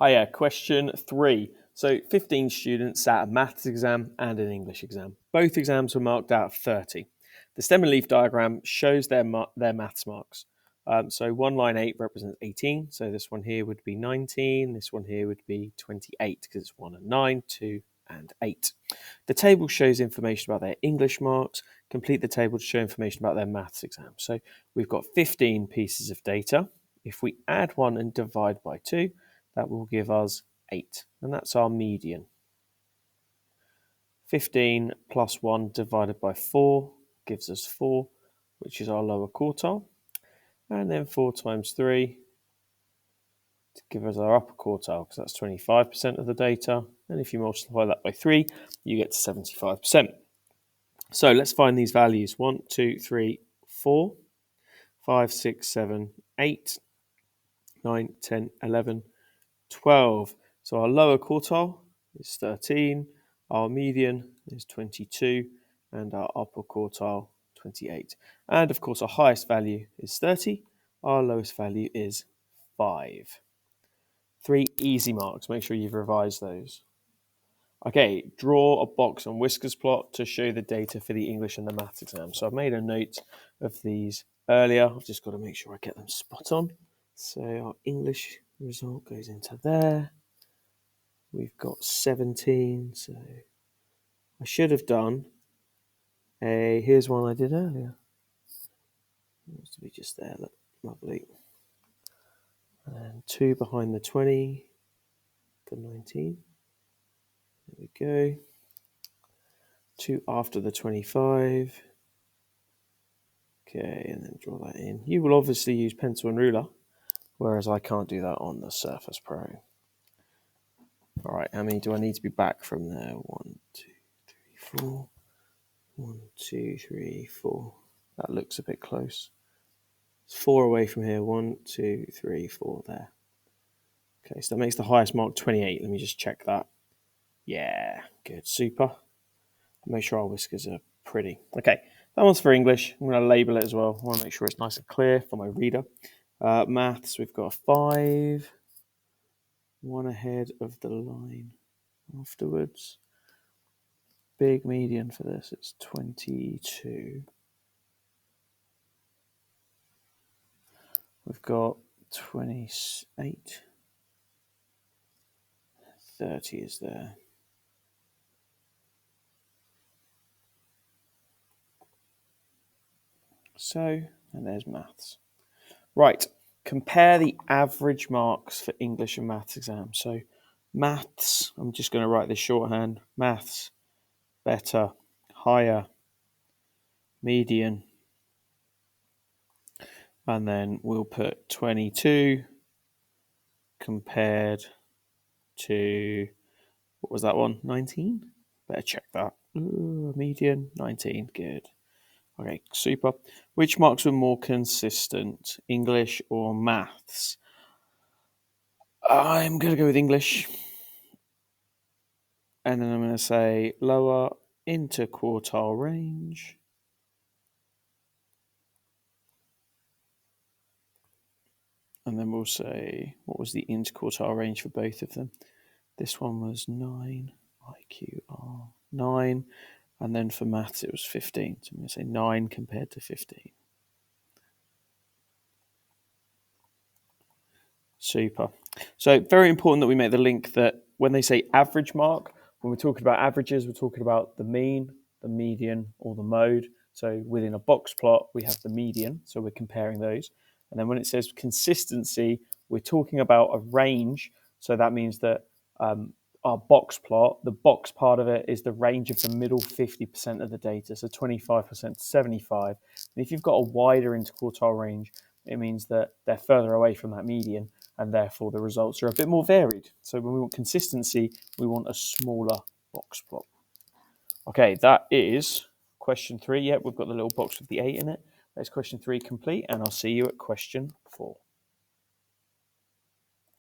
Hiya, question 3. So 15 students sat a maths exam and an English exam. Both exams were marked out of 30. The stem and leaf diagram shows their maths marks. So one line 8 represents 18. So this one here would be 19. This one here would be 28 because it's 1 and 9, 2 and 8. The table shows information about their English marks. Complete the table to show information about their maths exam. So we've got 15 pieces of data. If we add 1 and divide by 2, that will give us 8, and that's our median. 15 plus 1 divided by 4 gives us 4, which is our lower quartile. And then 4 times 3 to give us our upper quartile, because that's 25% of the data. And if you multiply that by 3, you get to 75%. So let's find these values. 1, 2, 3, 4, 5, 6, 7, 8, 9, 10, 11, 12. So our lower quartile is 13, our median is 22, and our upper quartile 28. And of course, our highest value is 30, our lowest value is 5. 3 easy marks. Make sure you've revised those. Okay, draw a box on Whiskers plot to show the data for the English and the maths exam. So I've made a note of these earlier. I've just got to make sure I get them spot on. So our English result goes into there. We've got 17, so I should have done here's one I did earlier. It has to be just there, look, lovely. And 2 behind the 20 for 19. There we go. 2 after the 25. Okay, and then draw that in. You will obviously use pencil and ruler, whereas I can't do that on the Surface Pro. All right, how many do I need to be back from there? 1, 2, 3, 4. 1, 2, 3, 4. That looks a bit close. It's 4 away from here. 1, 2, 3, 4 there. Okay, so that makes the highest mark 28. Let me just check that. Yeah, good, super. Make sure our whiskers are pretty. Okay, that one's for English. I'm going to label it as well. I want to make sure it's nice and clear for my reader. Maths, we've got a 5. 1 ahead of the line afterwards. Big median for this, it's 22. We've got 28. 30 is there. So, and there's maths. Right, compare the average marks for English and maths exams. So, maths, I'm just going to write this shorthand. Maths, better, higher, median. And then we'll put 22 compared to, what was that one? 19? Better check that. Ooh, median, 19, good. Okay, super. Which marks were more consistent, English or maths? I'm going to go with English. And then I'm going to say lower interquartile range. And then we'll say, what was the interquartile range for both of them? This one was 9, AQA 9. And then for maths, it was 15. So I'm going to say 9 compared to 15. Super. So very important that we make the link that when they say average mark, when we're talking about averages, we're talking about the mean, the median, or the mode. So within a box plot, we have the median. So we're comparing those. And then when it says consistency, we're talking about a range. So that means that our box plot, the box part of it is the range of the middle 50% of the data. So 25% to 75. And if you've got a wider interquartile range, it means that they're further away from that median, and therefore the results are a bit more varied. So when we want consistency, we want a smaller box plot. Okay, that is question 3. Yep, we've got the little box with the 8 in it. That's question 3 complete, and I'll see you at question 4.